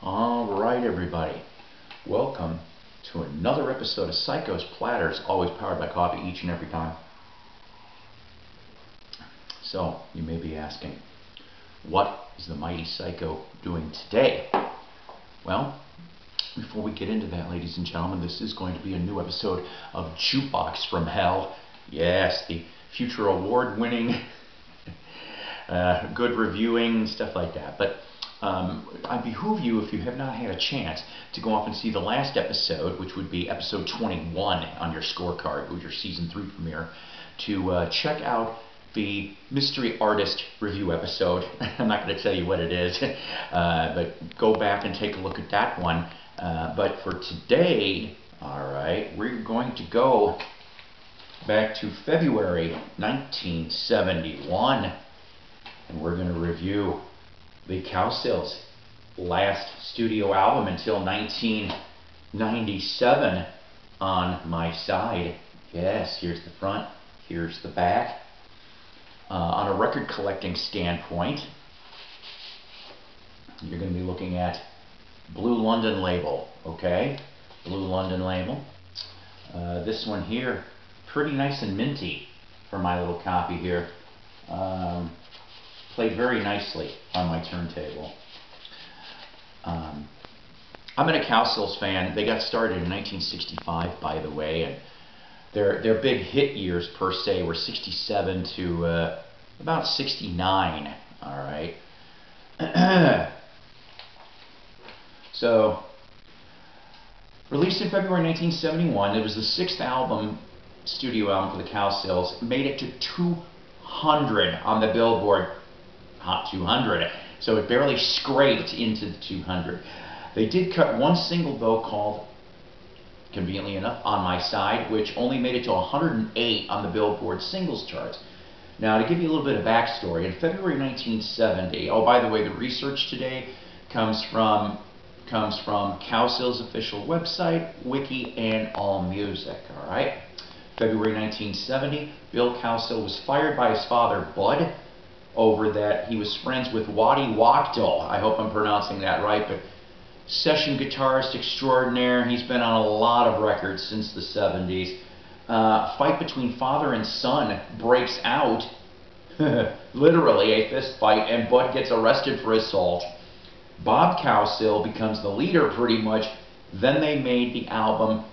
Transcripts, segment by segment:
All right, everybody. Welcome to another episode of Psycho's Platters, always powered by coffee each and every time. So, you may be asking, what is the mighty Psycho doing today? Well, before we get into that, ladies and gentlemen, this is going to be a new episode of Jukebox from Hell. Yes, the future award-winning, good reviewing, stuff like that. But I behoove you, if you have not had a chance, to go off and see the last episode, which would be episode 21 on your scorecard, which is your season 3 premiere, to check out the mystery artist review episode. I'm not going to tell you what it is, but go back and take a look at that one. But for today, all right, we're going to go back to February 1971, and we're going to review the Cowsills' last studio album until 1997 on my side. Yes, here's the front, here's the back. On a record collecting standpoint, you're going to be looking at Blue London label, okay? Blue London label. This one here, pretty nice and minty for my little copy here. Played very nicely on my turntable. I'm a Cowsills fan. They got started in 1965, by the way, and their big hit years per se were 67 to about 69. All right. So, released in February 1971, it was the 6th studio album for the Cowsills. Made it to 200 on the Billboard Hot 200, so it barely scraped into the 200. They did cut one single, though, called, conveniently enough, On My Side, which only made it to 108 on the Billboard singles charts. Now, to give you a little bit of backstory, in February 1970, oh, by the way, the research today comes from Cowsills' official website, Wiki, and AllMusic, all right? February 1970, Bill Cowsill was fired by his father, Bud, over that he was friends with Waddy Wachtel. I hope I'm pronouncing that right, but session guitarist extraordinaire. He's been on a lot of records since the 70s. Fight between father and son breaks out, literally a fist fight, and Bud gets arrested for assault. Bob Cowsill becomes the leader pretty much. Then they made the album,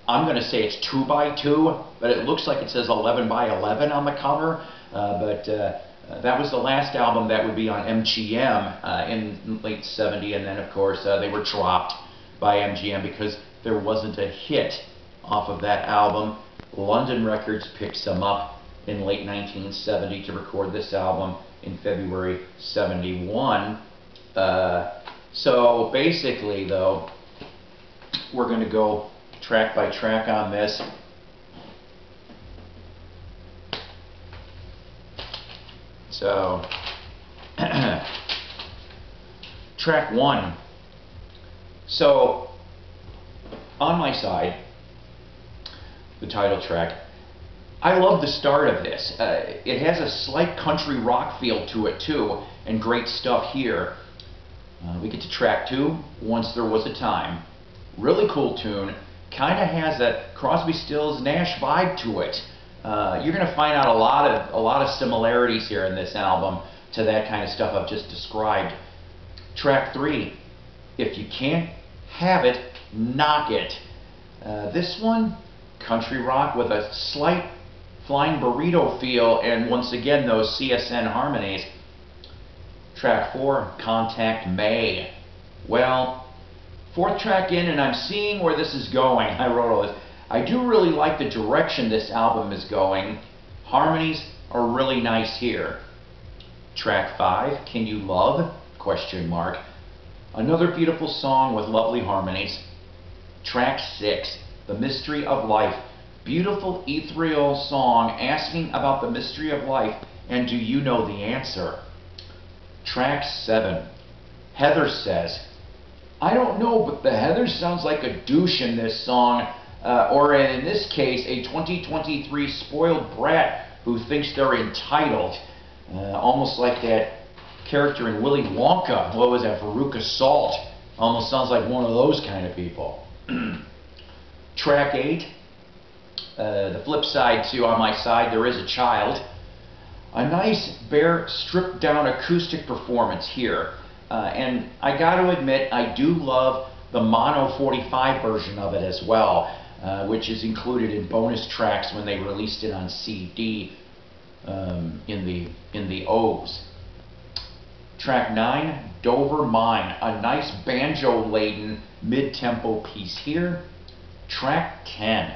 I'm going to say it's 2x2, but it looks like it says 11x11 on the cover. That was the last album that would be on MGM in late 70, and then of course they were dropped by MGM because there wasn't a hit off of that album. London Records picks them up in late 1970 to record this album in February 71. So basically, though, we're going to go track by track on this. So, track 1. So, On My Side, the title track, I love the start of this. It has a slight country rock feel to it too, and great stuff here. We get to track 2, Once There Was a Time. Really cool tune. Kind of has a Crosby, Stills, Nash vibe to it. You're going to find out a lot of similarities here in this album to that kind of stuff I've just described. Track 3, If You Can't Have It, Knock It. This one, country rock with a slight Flying Burrito feel, and once again those CSN harmonies. Track 4, Contact May. Well, 4th track in, and I'm seeing where this is going. I wrote all this. I do really like the direction this album is going. Harmonies are really nice here. Track 5, Can You Love? Question mark. Another beautiful song with lovely harmonies. Track 6, The Mystery of Life. Beautiful ethereal song asking about the mystery of life, and do you know the answer? Track 7, Heather Says. I don't know, but the Heather sounds like a douche in this song. Or in this case, a 2023 spoiled brat who thinks they're entitled. Almost like that character in Willy Wonka. What was that? Veruca Salt. Almost sounds like one of those kind of people. Track 8. The flip side to On My Side, There Is a Child. A nice, bare, stripped down acoustic performance here. And I got to admit, I do love the mono 45 version of it as well, which is included in bonus tracks when they released it on CD in the O's. Track 9, Dover Mine, a nice banjo-laden mid-tempo piece here. Track 10,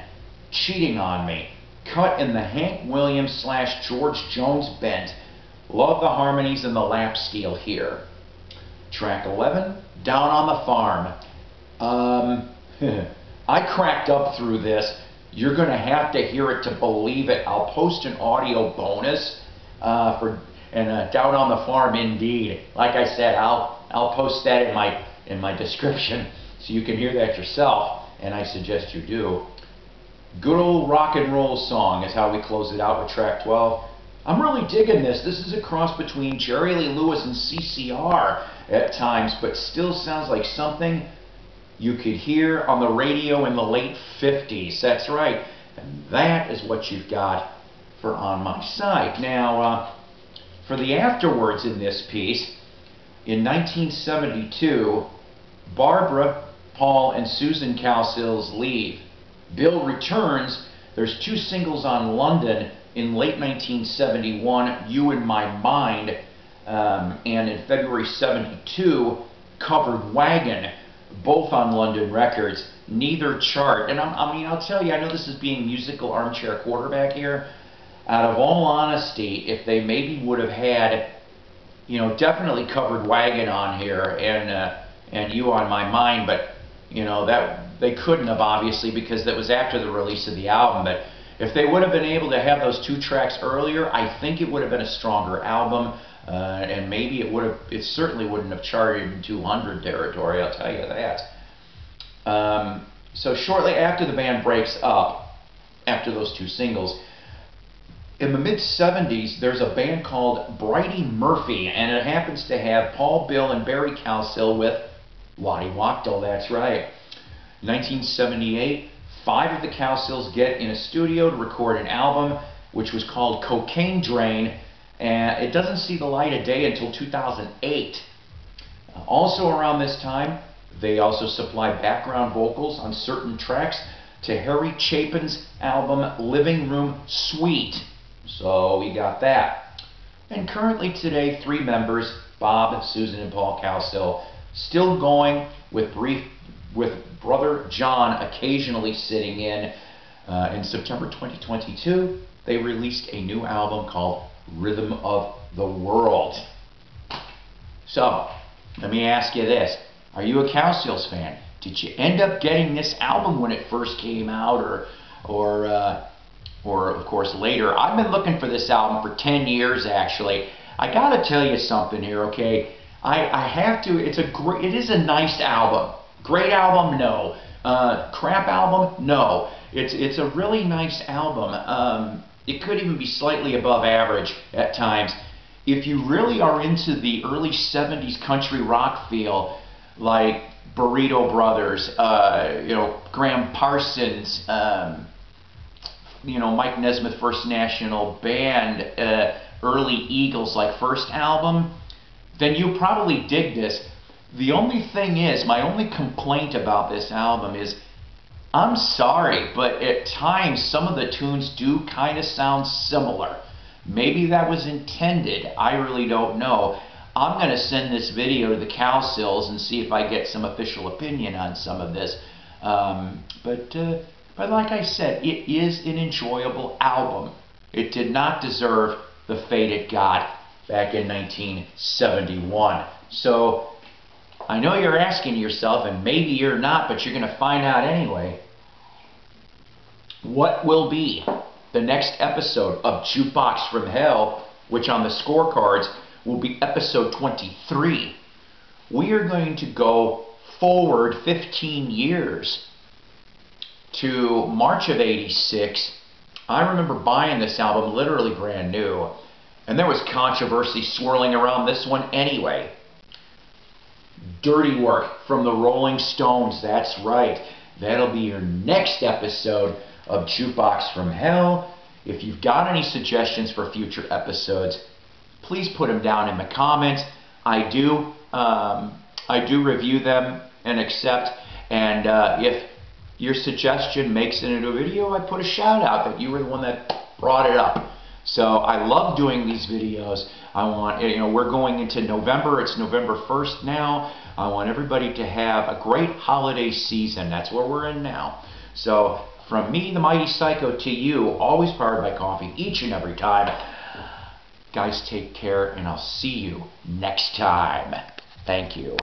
Cheating on Me, cut in the Hank Williams / George Jones bent. Love the harmonies and the lap steel here. Track 11, Down on the Farm. I cracked up through this. You're going to have to hear it to believe it. I'll post an audio bonus Down on the Farm indeed. Like I said, I'll post that in my description so you can hear that yourself, and I suggest you do. Good old rock and roll song is how we close it out with track 12. I'm really digging this. This is a cross between Jerry Lee Lewis and CCR at times, but still sounds like something you could hear on the radio in the late 50s. That's right. And that is what you've got for On My Side. Now, for the afterwards in this piece, in 1972, Barbara, Paul, and Susan Cowsills leave. Bill returns. There's 2 singles on London in late 1971, You in My Mind, and in February 72, Covered Wagon, both on London Records. Neither chart. And I'll tell you, I know this is being musical armchair quarterback here. Out of all honesty, if they maybe would have had, definitely Covered Wagon on here and You on My Mind, but that they couldn't have, obviously, because that was after the release of the album. But if they would have been able to have those 2 tracks earlier, I think it would have been a stronger album, and maybe it certainly wouldn't have charted in 200 territory, I'll tell you that. So shortly after the band breaks up, after those 2 singles, in the mid-70s, there's a band called Brighty Murphy, and it happens to have Paul, Bill, and Barry Cowsill with Waddy Wachtel, that's right. 1978, 5 of the Cowsills get in a studio to record an album, which was called Cocaine Drain, and it doesn't see the light of day until 2008. Also around this time, they also supply background vocals on certain tracks to Harry Chapin's album Living Room Suite. So we got that. And currently today, 3 members, Bob, Susan, and Paul Cowsill, still going with brother John occasionally sitting in. In September 2022, they released a new album called Rhythm of the World. So, let me ask you this. Are you a Cowsills fan? Did you end up getting this album when it first came out, or of course later? I've been looking for this album for 10 years actually. I gotta tell you something here, okay? I have to. It is a nice album. Great album? No. Crap album? No. It's a really nice album. It could even be slightly above average at times. If you really are into the early 70s country rock feel, like Burrito Brothers, Graham Parsons, Mike Nesmith First National Band, early Eagles like first album, then you probably dig this. The only thing is, my only complaint about this album is, I'm sorry, but at times some of the tunes do kind of sound similar. Maybe that was intended. I really don't know. I'm going to send this video to the Cowsills and see if I get some official opinion on some of this. But like I said, it is an enjoyable album. It did not deserve the fate it got back in 1971. So I know you're asking yourself, and maybe you're not, but you're going to find out anyway. What will be the next episode of Jukebox from Hell, which on the scorecards will be episode 23. We are going to go forward 15 years to March of '86. I remember buying this album literally brand new, and there was controversy swirling around this one anyway. Dirty Work from the Rolling Stones. That's right. That'll be your next episode of Jukebox from Hell. If you've got any suggestions for future episodes, please put them down in the comments. I do review them and accept. And if your suggestion makes it into a video, I put a shout out that you were the one that brought it up. So I love doing these videos. I want, we're going into November. It's November 1st now. I want everybody to have a great holiday season. That's where we're in now. So from me, the Mighty Psycho, to you, always powered by coffee each and every time. Guys, take care, and I'll see you next time. Thank you.